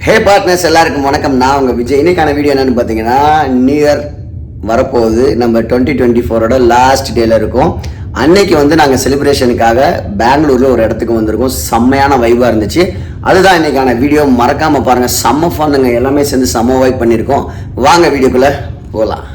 ஹே partners எல்லாருக்கும் வணக்கம். நான் உங்கள் விஜய். இன்னைக்கான வீடியோ என்னென்னு பார்த்தீங்கன்னா, நியூ இயர் வரப்போகுது. நம்ம 2024ஓட லாஸ்ட் டேல இருக்கோம். அன்னைக்கு வந்து நாங்கள் செலிப்ரேஷனுக்காக பெங்களூரில் ஒரு இடத்துக்கு வந்திருக்கோம். செம்மையான வைபாக இருந்துச்சு. அதுதான் இன்னைக்கான வீடியோ. மறக்காமல் பாருங்கள். செம்ம ஃபன்னுங்க. எல்லாமே சேர்ந்து செம்ம வைப் பண்ணியிருக்கோம். வாங்க வீடியோக்குள்ளே போகலாம்.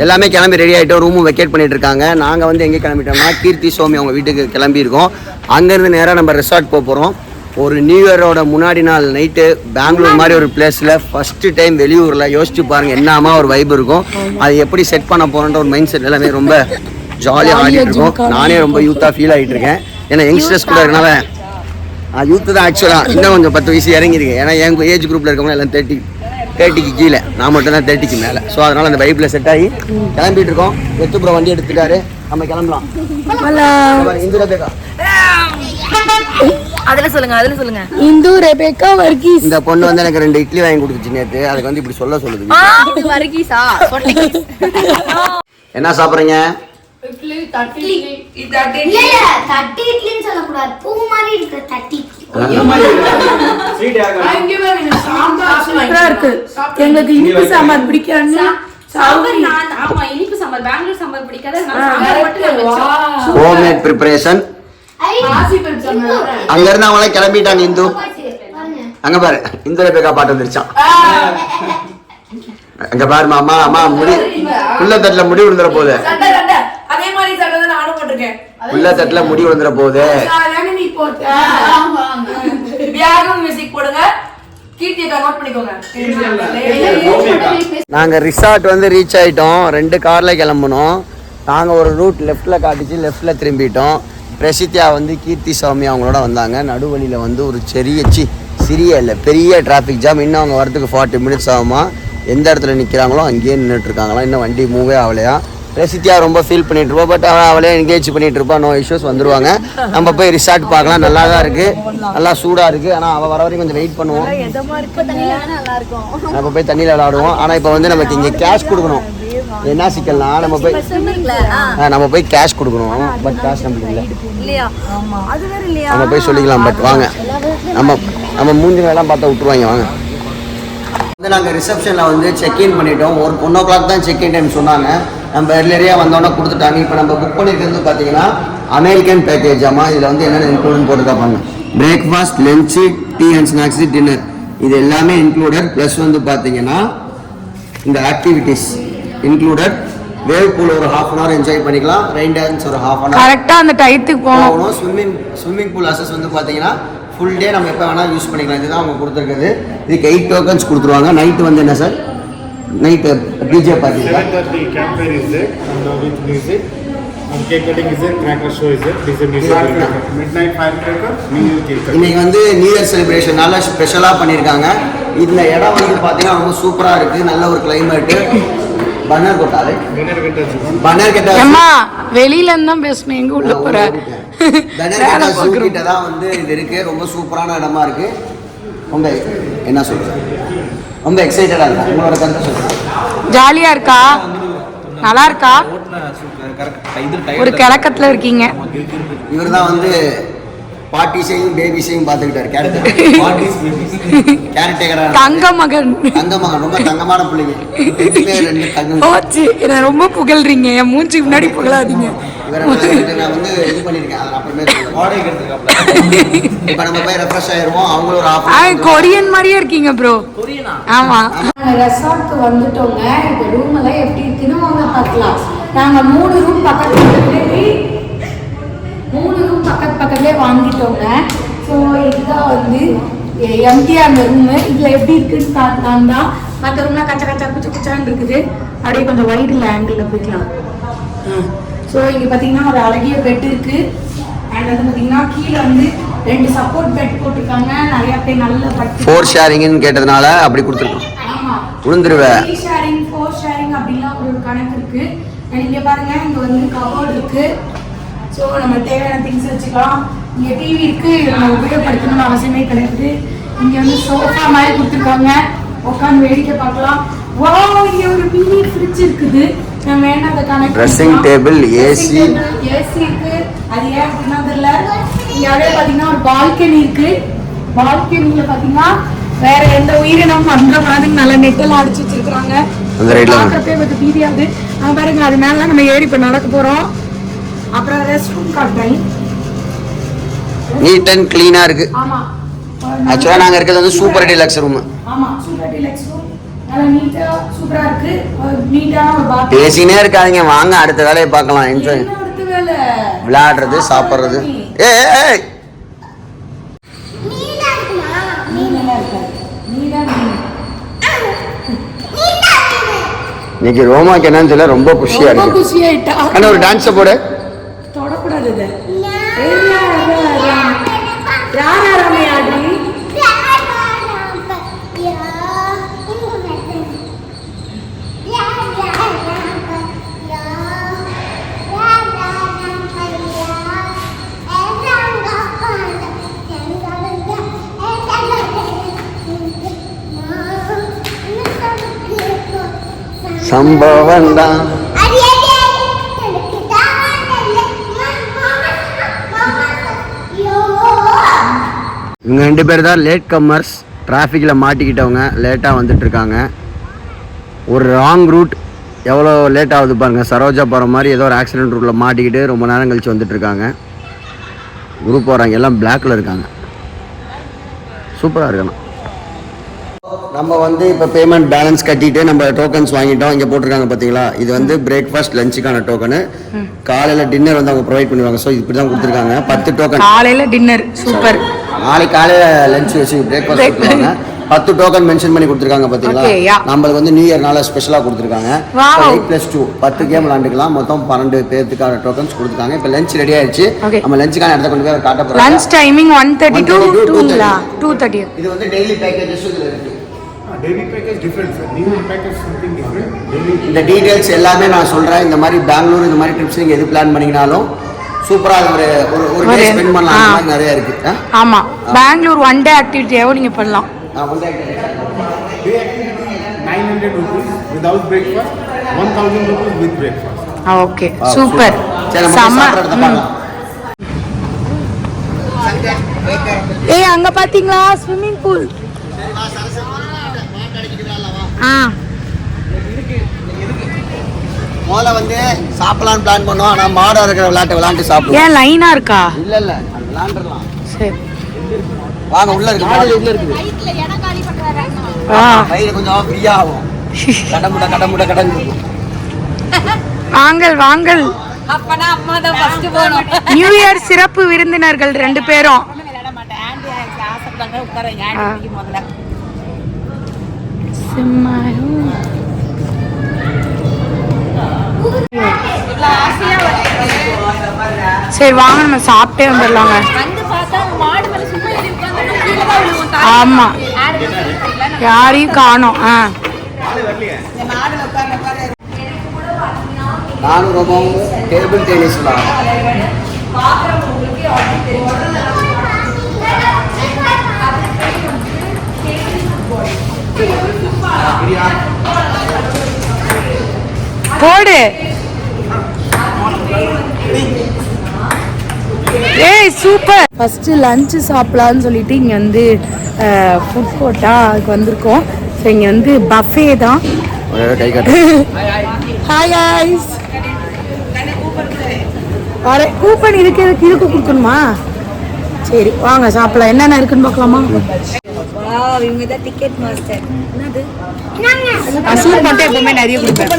எல்லாமே கிளம்பி ரெடி ஆகிட்டோம். ரூமும் வெக்கேட் பண்ணிட்டு இருக்காங்க. நாங்கள் வந்து எங்கே கிளம்பிட்டோம்னா, கீர்த்தி சோமி அவங்க வீட்டுக்கு கிளம்பியிருக்கோம். அங்கேருந்து நேராக நம்ம ரெசார்ட் போக போகிறோம். ஒரு நியூ இயரோட முன்னாடி நாள் நைட்டு பெங்களூர் மாதிரி ஒரு பிளேஸில் ஃபஸ்ட்டு டைம் வெளியூரில் யோசிச்சு பாருங்கள் என்னமா ஒரு வைப் இருக்கும். அது எப்படி செட் பண்ண போகிறோன்ற ஒரு மைண்ட் செட் எல்லாமே ரொம்ப ஜாலியாக ஆடிட்டு இருக்கோம். நானே ரொம்ப யூத்தாக ஃபீல் ஆகிட்டு இருக்கேன். ஏன்னா யங்ஸ்டர்ஸ் கூட இருக்கனால யூத்து தான் ஆக்சுவலாக இன்னும் கொஞ்சம் 10 வயசு இறங்கிருக்கு. ஏன்னா என் ஏஜ் குரூப்பில் இருக்கவங்க எல்லாம் 30க்கு கீழே, நான் மட்டும் தான் 30க்கு மேலே. ஸோ அதனால் அந்த வைப்பில் செட் ஆகி கிளம்பிட்டு இருக்கோம். வெத்துப்புறம் வண்டி எடுத்துட்டாரு, நம்ம கிளம்பலாம். இந்து ரெபேக்கா அதுல சொல்லுங்க. இந்து ரெபேக்கா வர்கீஸ். இந்த பொண்ணு வந்து எனக்கு 2 இட்லி வாங்கி கொடுத்துச்சு நேற்று. அதுக்கு வந்து இப்படி சொல்லுது. என்ன சாப்பிட்றீங்க? எங்களுக்கு இனிப்பு சாம்பார் பிடிக்காது. Homemade preparation. அங்க இருந்து அவங்களே கிளம்பிட்டாங்க. இந்து அங்க பாரு, இந்து ரெபேக்கா பாட்டு வந்துருச்சான். அங்க பாரு மாமா, அம்மா முடி உள்ள தட்டுல முடி விழுந்துற போகுது. உள்ள தட்டுல முடி விழுந்துற போகுது. நாங்க ரிசார்ட் வந்து ரீச் ஆயிட்டோம். 2 கார்ல கிளம்பணும். நாங்க ஒரு ரூட் லெஃப்ட்ல காட்டிச்சு, லெஃப்ட்ல திரும்பிட்டோம். பிரசித்தியா வந்து கீர்த்தி சாமி அவங்களோட வந்தாங்க. நடுவழியில வந்து ஒரு சிறிய இல்லை பெரிய டிராஃபிக் ஜாம். இன்னும் அவங்க வரதுக்கு 40 மினிட்ஸ் ஆகுமா. எந்த இடத்துல நிற்கிறாங்களோ அங்கேயே நின்றுட்டு இருக்காங்களா. இன்னும் வண்டி மூவே ஆகலையா. பிரசித்தியா ரொம்ப ஃபீல் பண்ணிட்டு இருப்போம். பட் அவளே என்கேஜ் பண்ணிட்டு இருப்பா. நோ இஷ்யூஸ், வந்துருவாங்க. நம்ம போய் ரிசார்ட் பார்க்கலாம். நல்லா தான் இருக்கு, நல்லா சூடா இருக்கு. ஆனால் அவள் வர வரைக்கும் கொஞ்சம் வெயிட் பண்ணுவோம். நம்ம போய் தண்ணியில் விளையாடுவோம். ஆனால் இப்போ வந்து நமக்கு இங்கே கேஷ் கொடுக்கணும். என்ன சிக்கல்னா, நம்ம போய் கேஷ் கொடுக்கணும். பட் கேஷ் நம்மளுக்கு இல்லை. நம்ம போய் சொல்லிக்கலாம். பட் வாங்க, நம்ம மூஞ்சிலாம் பார்த்தா விட்டுருவாங்க. வாங்க. வந்து நாங்கள் ரிசப்ஷனில் வந்து செக்இன் பண்ணிட்டோம். ஒரு 1 o'clock தான் செக்இன் டைம் சொன்னாங்க. நம்ம எர்லியராக வந்தோன்னா கொடுத்துட்டாங்க. இப்போ நம்ம புக் பண்ணிக்கிறது பார்த்தீங்கன்னா அமெரிக்கன் பேக்கேஜ். ஆமாம், இதில் வந்து என்னென்ன இன்க்ளூடுன்னு போட்டுக்காப்பாங்க. Breakfast, lunch, tea and snacks, dinner, இது எல்லாமே இன்க்ளூடட். ப்ளஸ் வந்து பார்த்தீங்கன்னா இந்த ஆக்டிவிட்டீஸ் இன்க்ளூடட். வேவ் பூல் ஒரு 1/2 hour என்ஜாய் பண்ணிக்கலாம். ரெயின் டான்ஸ் ஒரு 1/2 hour. கரெக்டாக அந்த டைத்துக்கு போகணும். ஸ்விம்மிங் பூல் அசஸ் வந்து பார்த்தீங்கன்னா ஃபுல் டே நம்ம எப்போ வேணால் யூஸ் பண்ணிக்கலாம். இதுதான் அவங்க கொடுத்துருக்குது. இதுக்கு 8 tokens கொடுத்துருவாங்க. நைட்டு வந்து என்ன சார்? Night DJ party. இன்னைக்கு வந்து நியூ இயர் செலிப்ரேஷனால ஸ்பெஷலாக பண்ணியிருக்காங்க. இந்த இடம் வந்து பார்த்தீங்கன்னா ரொம்ப சூப்பராக இருக்குது. நல்ல ஒரு கிளைமேட்டு. வெளியில இருந்தா பேசணும். எங்க உள்ள போற தான் வந்து இது இருக்கு. ரொம்ப சூப்பரான இடமா இருக்கு. ரொம்ப என்ன சொல்றது, ரொம்ப எக்ஸைட்டடா இருக்கு. உங்களோட கருத்தை சொல்லுங்க. ஜாலியா இருக்கா? நல்லா இருக்கா? ஒரு கிழக்கத்துல இருக்கீங்க. இவர் தான் வந்து பாட்டிஸையும் பேபிஸையும் பார்த்துக்கிட்டாரு. தங்க மகன் ரொம்ப தங்கமான பிள்ளைங்க. 2 தங்கம். என்ன ரொம்ப புகழ்றீங்க. என் மூஞ்சி முன்னாடி புகழாதீங்க. நான் வந்து இது பண்ணிருக்கேன். அப்புறமே இப்ப நம்ம போய் ரெஃப்ரெஷ் ஆயிருவோம். அவங்களும் ஒரு கொரியன் மாதிரியே இருக்கீங்க ப்ரோ. ஆமா, ரெசார்ட்க்கு வந்துட்டோங்க. இந்த ரூம் எல்லாம் எப்படி இருக்குன்னு வாங்க பார்க்கலாம். நாங்க 3 ரூம் பக்கத்துலேயே வாங்கிட்டோங்க. ஸோ இதுதான் வந்து எம்டிஆர் அந்த ரூமு. இதில் எப்படி இருக்குன்னு பார்க்கலாம் தான். மற்ற ரூம்லாம் கச்சா குச்சான்னு இருக்குது. அப்படியே கொஞ்சம் வைடில் ஆங்கிளில் போய்க்கலாம். ஸோ இங்கே பார்த்தீங்கன்னா ஒரு அழகிய பெட் இருக்குது. அண்ட் வந்து பார்த்தீங்கன்னா கீழே வந்து 2 சப்போர்ட் பெட் போட்டிருக்காங்க. நிறைய பேர் நல்ல பட்டு 4 ஷேரிங்னு கேட்டதுனால அப்படி கொடுத்துருக்கோம். உளுந்துருவேன் 3 ஷேரிங் 4 ஷேரிங் அப்படிலாம் ஒரு கணக்கு இருக்குது. இங்கே பாருங்க, இங்கே வந்து கபோர்டு இருக்குது. ஸோ நம்ம தேவையான திங்ஸ் வச்சுக்கலாம். இங்கே டிவி இருக்குது. நம்ம உபயோகப்படுத்தணும்னு அவசியமே கிடையாது. இங்கே வந்து சோஃபா மாதிரி கொடுத்துருக்காங்க. உட்காந்து வேடிக்கை பார்க்கலாம். வாவ், இங்க ஒரு மினி ஃப்ரிட்ஜ் இருக்குது. நான் வேணா அதை கனெக்ட் ட்ரெஸ்ஸிங் டேபிள், ஏசி இருக்கு. அது ஏன் அப்படின்னா தெரியல. இங்க அப்படியே பாத்தீங்கன்னா ஒரு பால்கனி இருக்கு. பால்கனில பாத்தீங்கன்னா வேற எந்த உயிரினம் பண்ற மாதிரி நல்ல நெட்டெல்லாம் அடிச்சு வச்சிருக்காங்க. அந்த ரைட்ல பாக்குறப்பே வந்து பீதியாகுது. பாருங்க, அது மேல நம்ம ஏறி இப்ப நடக்க போறோம். அப்புறம் ரெஸ்ட் ரூம் காட்டுறேன். நீட் அண்ட் கிளீனா இருக்கு. ஆமா, ஆக்சுவலா நாங்க இருக்கிறது வந்து சூப்பர் டீலக்ஸ் ரூம். ஆமா, சூப்பர் டீலக்ஸ் ரூம். நல்லா நீட்டா சூப்பரா இருக்கு. நீட்டான ஒரு பாத். பேசினே இருக்காதீங்க, வாங்க அடுத்த வேலையை பார்க்கலாம். என்ஜாய். என்ன அடுத்த வேலை? விளையாடுறது, சாப்பிடுறது. ஏய் இன்னைக்கு ரோமாக்கு என்னன்னு தெரியல, ரொம்ப குஷியா இருக்கு. அண்ணா ஒரு டான்ஸ் போடு. தொடக்கூடாது இது. ராரா ராமையாடி. சம்பவம் தான். இவங்க 2 பேர் தான் லேட் கம்மர்ஸ். டிராஃபிக்கில் மாட்டிக்கிட்டவங்க, லேட்டாக வந்துட்டு இருக்காங்க. ஒரு ராங் ரூட் எவ்வளோ லேட் ஆகுது பாருங்க. சரோஜா போகிற மாதிரி ஏதோ ஒரு ஆக்சிடென்ட் ரூட்டில் மாட்டிக்கிட்டு ரொம்ப நேரம் கழிச்சு வந்துட்டு இருக்காங்க. குரூப் போகிறாங்க, எல்லாம் பிளாக்ல இருக்காங்க. சூப்பராக இருக்கணும். நம்ம வந்து இப்போ பேமெண்ட் பேலன்ஸ் கட்டிட்டு நம்ம டோக்கன்ஸ் வாங்கிட்டோம். இங்கே போட்டிருக்காங்க பார்த்தீங்களா, இது வந்து பிரேக்ஃபாஸ்ட் லஞ்சுக்கான டோக்கனு. காலையில் டின்னர் வந்து அவங்க ப்ரொவைட் பண்ணுவாங்க. ஸோ இப்படி தான் கொடுத்துருக்காங்க 10 டோக்கன். காலையில் டின்னர் சூப்பர். நாளைக்கு காலையில் லஞ்ச் வச்சு பிரேக்ஃபாஸ்ட் கொடுத்துருவாங்க. 10 டோக்கன் மென்ஷன் பண்ணி கொடுத்துருக்காங்க பார்த்தீங்களா. நம்மளுக்கு வந்து நியூ இயர்னால ஸ்பெஷலாக கொடுத்துருக்காங்க. 8+2 10 கேம் விளாண்டுக்கலாம். மொத்தம் 12 பேருக்கான டோக்கன்ஸ் கொடுத்துருக்காங்க. இப்போ லஞ்ச் ரெடி ஆயிடுச்சு. நம்ம லஞ்சுக்கான இடத்த கொண்டு போய் காட்ட போகிறோம். Lunch timing 1:30 to 2:30. இது வந்து டெய்லி பேக்கேஜஸ் இதில் இருக்கு. Daily package different, sir. New package something different. இந்த டீடைல்ஸ் எல்லாமே நான் சொல்றேன். இந்த மாதிரி பெங்களூர் இந்த மாதிரி ட்ரிப்ஸ் நீங்க எது பிளான் பண்ணீங்கனாலும் சூப்பரா ஒரு டே ஸ்பெண்ட் பண்ணலாம். அந்த மாதிரி நிறைய இருக்கு. ஆமா, பெங்களூர் ஒன் டே ஆக்டிவிட்டியாவோ நீங்க பண்ணலாம். வந்து Day activity 900 rupees without breakfast, 1000 rupees with breakfast. Okay, super. சரி, சம்ம. சாப்பிடுறத பார்க்கலாம். ஏய், அங்க பாத்தீங்களா ஸ்விமிங் பூல்? முதல்ல வந்து சாப்பிடலாம்னு பிளான் பண்ணோம். ஆனால் மாடா இருக்கிற விளையாட்டு சாப்பிடுவோம். ஏன் லைனா இருக்கா? இல்ல விளையாண்டுறலாம். சரி வாங்க, உள்ள இருக்கு. உள்ள இருக்குது. வயிறு கொஞ்சம் ஃப்ரீயா ஆகும். கடமுட வாங்கல் வாங்கல். அப்பனா அம்மா தான் ஃபர்ஸ்ட் போணும். நியூ இயர் சிறப்பு விருந்தினர்கள் 2 பேரும். சரி வாங்க, நம்ம சாப்பிட்டே வந்துடலாங்க. ஆமா, யாரையும் காணோம். நானும் ரொம்பவும் டேபிள் டென்னிஸ் போடு. ஏய் சூப்பர். ஃபர்ஸ்ட் லஞ்ச் சாப்பிடலான்னு சொல்லிட்டு இங்க வந்து ஃபுட் கோர்ட்டா அதுக்கு வந்திருக்கோம். ஸோ இங்க வந்து பஃபே தான். கை காட்டு. Hi guys. அரே கூப்பன் இதுக்கு கொடுக்கணுமா? சரி வாங்க சாப்பிடலாம். என்னென்ன இருக்குன்னு பார்க்கலாமா? வாவ், இவங்க தான் டிக்கெட் மாஸ்டர். என்னது? சூப் மட்டும் எப்பவுமே நிறைய கொடுப்பேன்.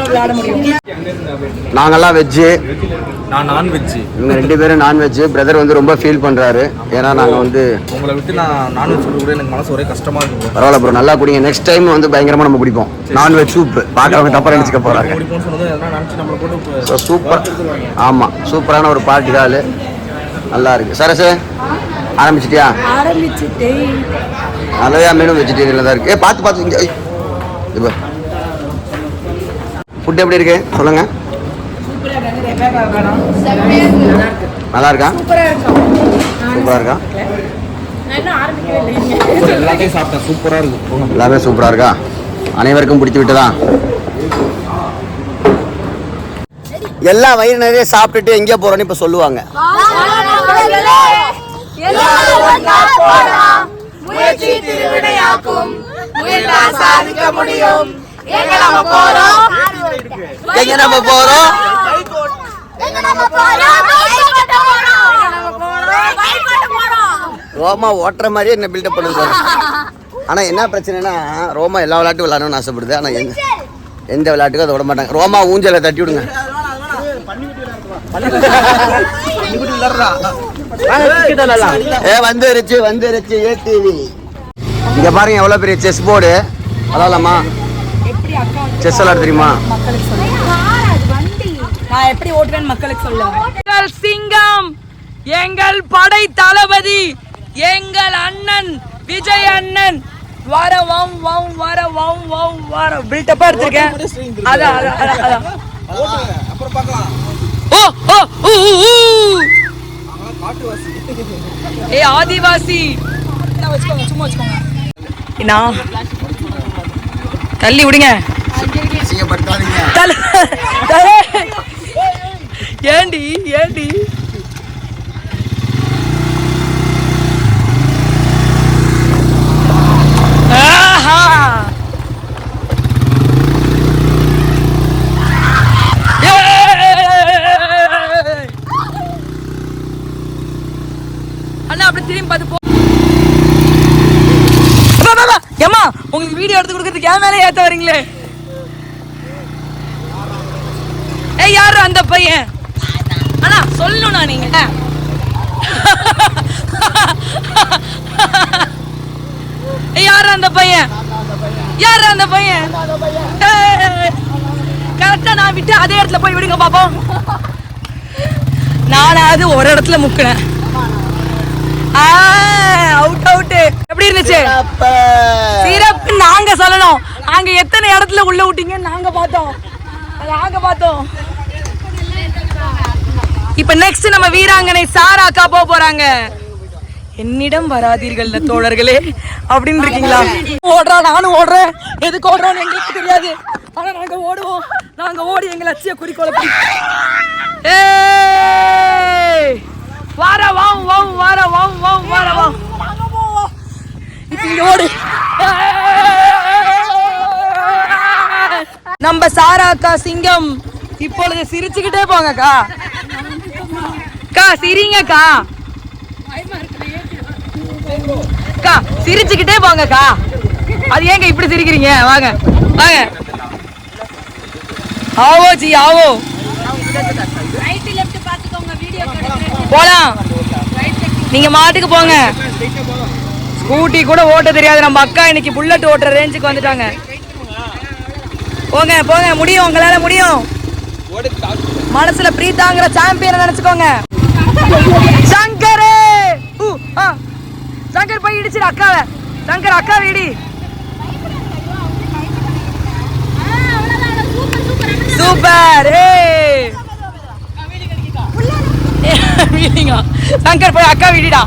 விளையாட முடியும். நாங்கெல்லாம் வெஜ்ஜு, நான் நான்வெஜ். இவங்க 2 பேரும் நான்வெஜ். பிரதர் வந்து ரொம்ப ஃபீல் பண்றாரு. ஏன்னா நாங்க வந்து உங்களை விட்டு நான் நான்வெஜ் சொல்ல கூட எனக்கு மனசு ஒரே கஷ்டமா இருக்கு. பரவாயில்ல ப்ரோ, நல்லா குடிங்க. நெக்ஸ்ட் டைம் வந்து பயங்கரமா நம்ம குடிப்போம். நான்வெஜ் சூப் பார்க்கறவங்க தப்பா நினைச்சுக்க போறாங்க. குடிப்போம்னு சொன்னது எதனா நினைச்சு நம்மள போட்டு ஸோ சூப்பர். ஆமா, சூப்பரான ஒரு பார்ட்டி தான். நல்லா இருக்கு. சரசு ஆரம்பிச்சிட்டியா? ஆரம்பிச்சிட்டு நல்லதா மெனு வெஜிடேரியன்ல தான் இருக்கு. பார்த்து இங்க இப்போ ஃபுட் எப்படி இருக்கு சொல்லுங்க. நல்லா இருக்கா? சூப்பரா இருக்கா? எல்லாத்தையும் சாப்பிட்டேன், சூப்பரா இருக்கு. போங்க. எல்லாமே சூப்பரா இருக்கா? அனைவருக்கும் பிடித்து விட்டதா? எல்லாம் வயிறு நிறைய சாப்பிட்டுட்டு எங்கே போறோம்னு இப்ப சொல்லுவாங்க. எங்க நம்ம போறோம்? ரோமா ஓட்டுற மாதிரியே என்ன பில்டப் பண்ணுது. ஆனா என்ன பிரச்சனைனா ரோமா எல்லா விளையாட்டும் விளையாடணும்னு ஆசைப்படுது. ஆனா எந்த விளையாட்டுக்கும் அதை விட மாட்டாங்க. ரோமா ஊஞ்சலை தட்டி விடுங்க. வந்துருச்சு ஏடிவி. இங்க பாருங்க எவ்வளவு பெரிய செஸ் போர்டு. அதாலமா செஸ் விளையாட தெரியுமா? நான் எப்படி ஓட்டுவேன் மக்களுக்கு சொல்லுவேன். சிங்கம் எங்கள் படை தளபதி எங்கள் அண்ணன் விஜய் அண்ணன் வர பில்டப்பா எடுத்திருக்கேன். அதான் அப்புறம் பார்க்கலாம். ஏ ஆதிவாசி வச்சுக்கோங்க, சும்மா வச்சுக்கோங்க. தள்ளி விடுங்க. ஏண்டி அண்ணா அப்படி திரும்பி பார்த்து போ. ஏமா உங்களுக்கு வீடியோ எடுத்து கொடுக்கறதுக்கு ஏன் மேலே ஏத்த வரீங்களே? ஏய் யாரு அந்த பையன்? அண்ணா சொல்லணும்னா நீங்க யாரு அந்த பையன்? யாரு அந்த பையன்? கரெக்டா நான் விட்டு அதே இடத்துல போய் விடுங்க பாப்போம். நானாவது ஒரு இடத்துல முக்கினேன். அவுட் எப்படி இருந்துச்சு? சிறப்பு. நாங்க சொல்லணும் அங்க எத்தனை இடத்துல உள்ள விட்டீங்க நாங்க பார்த்தோம். இப்ப நெக்ஸ்ட் நம்ம வீராங்கனை சாரா அக்கா போறாங்க. என்னிடம் வராதீர்கள் தோழர்களே அப்படின்னு இருக்கீங்களா? ஓடுறா, நானும் ஓடுறேன். எதுக்கு ஓடுறோம்னு எங்களுக்கு தெரியாது. ஆனா நாங்க ஓடுவோம். நாங்க ஓடி எங்க லட்சிய குறிக்கோளை ஓடு. நம்ம சாரா அக்கா சிங்கம் இப்பொழுது சிரிச்சுக்கிட்டே போங்கக்கா. சிரிங்கக்கா. சிரிச்சுக்கிட்டே போங்கக்கா. அது ஏங்க இப்படி சிரிக்கிறீங்க? வாங்க ஆவோ ஜி ஆவோ. போலாம். நீங்க மாட்டுக்கு போங்க. ஸ்கூட்டி கூட ஓட்ட தெரியாது நம்ம அக்கா இன்னைக்கு புல்லட் ஓட்டுற ரேஞ்சுக்கு வந்துட்டாங்க. போங்க முடியும், உங்களால முடியும். மனசுல பிரீத்தாங்கிற சாம்பியனை நினைச்சுக்கோங்க. சங்கர் போய் இடிச்சிரு அக்காவை. சங்கர் அக்காவை இடி. சூப்பர். சங்கர் போய் அக்காவை இடிடா.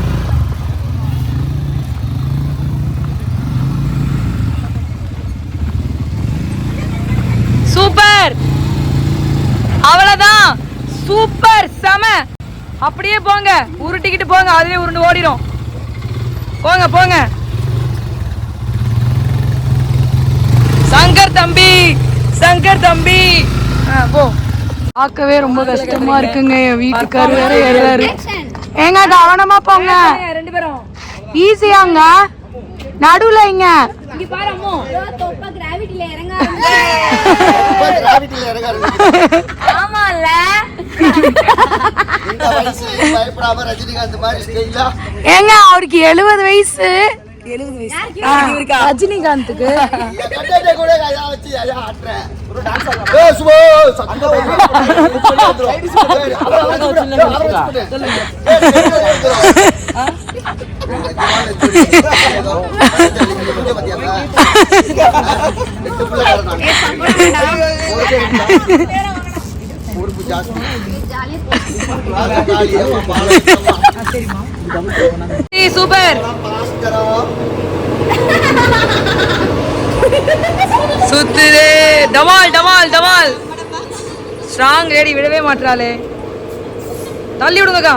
சூப்பர். அவ்வளவுதான். சூப்பர். செம. அப்படியே போங்க, உருட்டிக்கிட்டு போங்க. அதுவே உருண்டு ஓடிடும். போங்க. சங்கர் தம்பி போ. பார்க்கவே ரொம்ப கஷ்டமா இருக்குங்க. என் வீட்டுக்காரு வேற ஏறாரு. ஏங்க கவனமா போங்க. 2 பேரும் ஈஸியாங்க. நடுவுல இங்க பாரு அம்மோ. தொப்ப கிராவிட்டில இறங்காருங்க. ஆமால. இந்த வயசுல பயப்படாம ரஜினிகாந்த் மாதிரி ஸ்டைலா. ஏங்க அவருக்கு 70 வயசு. 70 வயசு ரஜினிகாந்துக்கு. கட்டடே கூட கையா வச்சு ஆட்ற ஒரு டான்ஸ் ஆடுற. ஏ சுபோ சத்தம் சூப்பர் சுத்துதே டமால் டமால் டமால் ஸ்ட்ராங் லேடி விடவே மாட்டாளே தள்ளி விடுங்கக்கா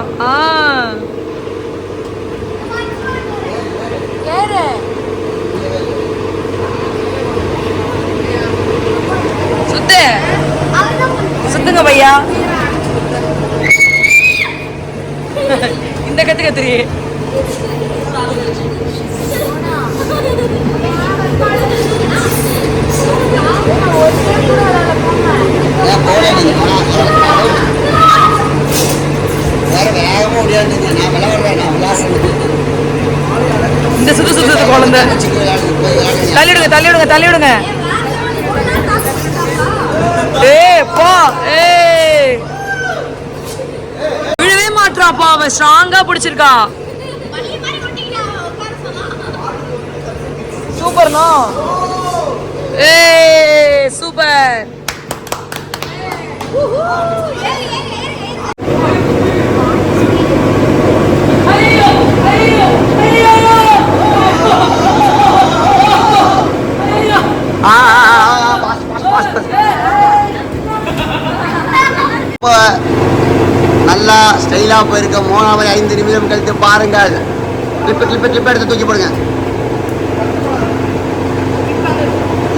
சுத்து சுத்துங்க பையா இந்த கத்து கத்துறியே இந்த சுத்து சுத்து குழந்தை தள்ளிவிடுங்க தள்ளிவிடுங்க தள்ளிவிடுங்க விழவே மாட்டாப்பா அவன் ஸ்ட்ராங்கா பிடிச்சிருக்கா சூப்பர்ண்ணா சூப்பர் நல்லா ஸ்டைலா போயிருக்க மோனாவை 5 நிமிடம் கழித்து பாருங்கள். கிளிப் எடுத்து தூக்கி போடுங்க.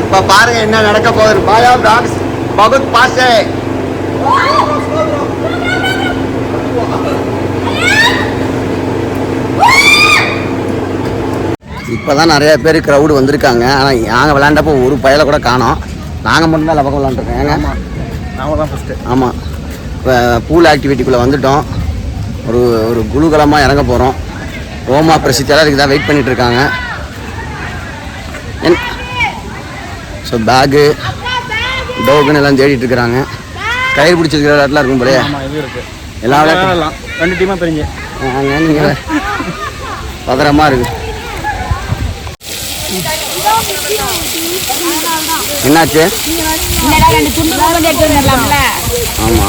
இப்ப பாருங்க என்ன நடக்க போகுது. பாயா டாக்ஸ் பகுத் பாசே இப்போதான் நிறைய பேர் க்ரௌடு வந்திருக்காங்க. ஆனால் நாங்கள் விளையாண்டப்போ ஒரு பயலை கூட காணோம். நாங்கள் மட்டும்தான் எல்லா பக்கம் விளாண்டுருக்கோம். ஏங்க நாம தான் ஃபஸ்ட்டு. ஆமாம், இப்போ பூல் ஆக்டிவிட்டிக்குள்ளே வந்துட்டோம். ஒரு குழுகலமாக இறங்க போகிறோம். ரோமா பிரசித்தியெல்லாம் இதுக்கு தான் வெயிட் பண்ணிகிட்ருக்காங்க. ஸோ பேகு டோகுன்னு எல்லாம் தேடிட்டு இருக்கிறாங்க. கயிறு பிடிச்சிருக்கிற விளையாட்டுலாம் இருக்கும் போலே. எல்லா விளையாட்டும் 2 டீமாக பிரிஞ்சு நீங்கள் பத்திரமா இருக்கு. என்னாச்சு? ஆமா,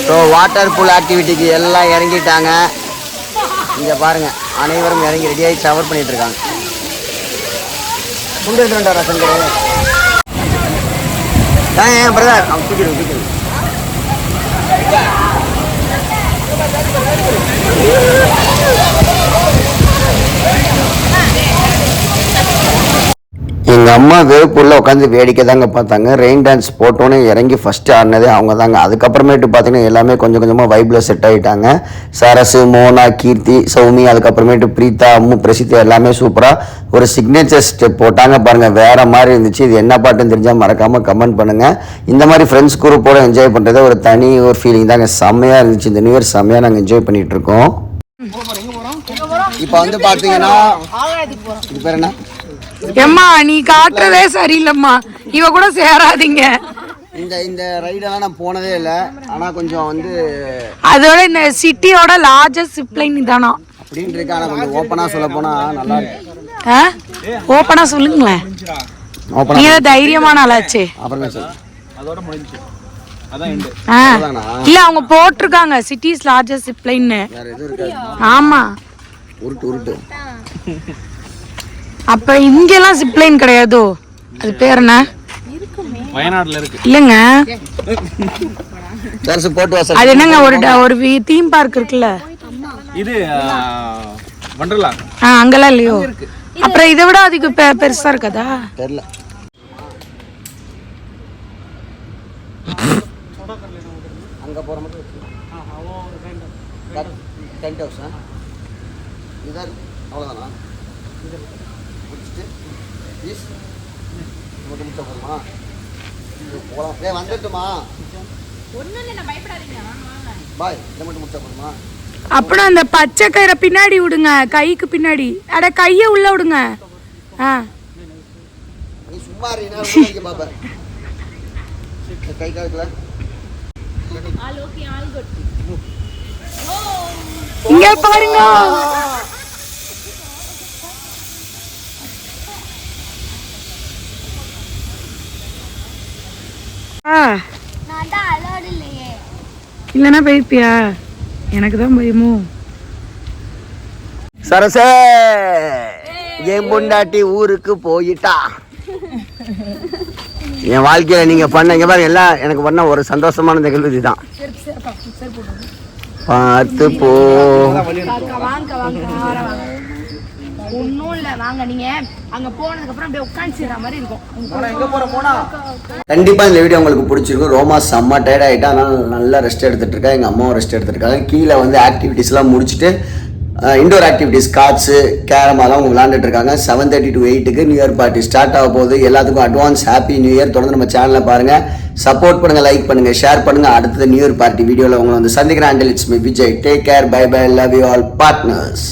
ஸோ வாட்டர் பூல் ஆக்டிவிட்டிக்கு எல்லாம் இறங்கிட்டாங்க. இங்கே பாருங்க, அனைவரும் இறங்கி ரெடியாகி ஷவர் பண்ணிட்டு இருக்காங்க. கொண்டு வந்துட்டாரா சங்கர்? பிரதர் அவன் தூக்கிடு. எங்கள் அம்மா வேப்பூரில் உட்காந்து வேடிக்கை தாங்க பார்த்தாங்க. ரெயின் டான்ஸ் போட்டோன்னே இறங்கி ஃபஸ்ட்டு ஆடினதே அவங்க தாங்க. அதுக்கப்புறமேட்டு பார்த்தீங்கன்னா எல்லாமே கொஞ்சம் கொஞ்சமாக வைப்பில் செட் ஆகிட்டாங்க. சரசு, மோனா, கீர்த்தி, சௌமி, அதுக்கப்புறமேட்டு பிரீதா, அம்மு, பிரசித்தி எல்லாமே சூப்பராக ஒரு சிக்னேச்சர் ஸ்டெப் போட்டாங்க பாருங்கள். வேறு மாதிரி இருந்துச்சு. இது என்ன பாட்டுன்னு தெரிஞ்சால் மறக்காமல் கமெண்ட் பண்ணுங்கள். இந்த மாதிரி ஃப்ரெண்ட்ஸ் குரூப்போடு என்ஜாய் பண்ணுறதே ஒரு தனி ஒரு ஃபீலிங் தாங்க. செம்மையாக இருந்துச்சு. இந்த நியூ இயர் செம்மையாக நாங்கள் என்ஜாய் பண்ணிகிட்ருக்கோம். இப்போ வந்து பார்த்தீங்கன்னா இது பேர் என்ன? ஏம்மா நீ காட்டுறதே சரியில்லைம்மா, இவ கூட சேராதீங்க. இந்த ரைடெல்லாம் நான் போனதே இல்லை. ஆனால் கொஞ்சம் வந்து அதோட இந்த சிட்டியோட லார்ஜஸ்ட் ஜிப்லைன் இதானா அப்படின்னு இருக்கு. ஆனால் கொஞ்சம் ஓப்பனாக சொல்ல போனால் நல்லா இருக்கு. ஓப்பனா சொல்லுங்களேன். நீ தைரியமான ஆளாச்சு. அப்புறமே சார் அதோட முடிஞ்சு அதான் எண்டு. இல்ல அவங்க போட்டிருக்காங்க சிட்டிஸ் லார்ஜஸ்ட் ஜிப்லைன். வேற எதுவும் இருக்காது. ஆமா, உருட்டு அப்ப இங்கெல்லாம் ஜிப்லைன் கிடையாதோ? அது பேர் என்ன? வயநாடுல இருக்கு. இல்லங்க, அது என்னங்க ஒரு தீம் பார்க் இருக்குல்ல, இது வண்டர்லா. அங்கெல்லாம் இல்லையோ? அப்புறம் இதை விட அதுக்கு பெருசா இருக்காதா? தெரியல. அங்க போற மட்டும் டென்ட் ஹவுஸ் இதான் அவ்வளோதானா? முடிச்சுட்டு ப்ளீஸ் மட்டும் முட்டை போதுமா? போகலாம். வந்துட்டுமா? பாய், இதை மட்டும் முட்டை போதுமா? அப்புறம் அந்த பச்சை கயிறை பின்னாடி விடுங்க, கைக்கு பின்னாடி. அட கையை உள்ள விடுங்க. நீ சும்மா பாப்ப கை காய்க்கல. இங்க பாருங்க. இல்லைன்னா போயிருப்பியா? எனக்கு தான் பயமோ. சரசே என் பொண்டாட்டி ஊருக்கு போயிட்டா. என் வாழ்க்கையில நீங்க பண்ண இங்க பாருங்க எல்லாம் எனக்கு பண்ண ஒரு சந்தோஷமான நிகழ்வு இதுதான். பார்த்து போ. ஒன்றும் இல்லை, வாங்க நீங்க அங்க போனதுக்கு அப்புறம் அப்படியே உட்காந்துற மாதிரி இருக்கும். கண்டிப்பா இந்த வீடியோ உங்களுக்கு பிடிச்சிருக்கும். ரோமா செம்ம டயர்ட் ஆகிட்டா, அதனால நல்லா ரெஸ்ட் எடுத்துட்டு இருக்கா. எங்க அம்மாவும் ரெஸ்ட் எடுத்துருக்காங்க. கீழே வந்து ஆக்டிவிட்டிஸ்லாம் முடிச்சுட்டு இண்டோர் ஆக்டிவிட்டிஸ் கார்ட்ஸு கேரம் அதெல்லாம் அவங்க விளாண்டுட்டு இருக்காங்க. 7:30 to 8 new year party start ஆக போகுது. எல்லாத்துக்கும் அட்வான்ஸ் ஹாப்பி நியூ இயர். தொடர்ந்து நம்ம சேனலை பாருங்க, சப்போர்ட் பண்ணுங்க, லைக் பண்ணுங்க, ஷேர் பண்ணுங்க. அடுத்தது நியூ இயர் பார்ட்டி வீடியோவில் உங்களை வந்து சந்திக்கிறேன். Until it's me Vijay. Take care, bye bye, love you all partners.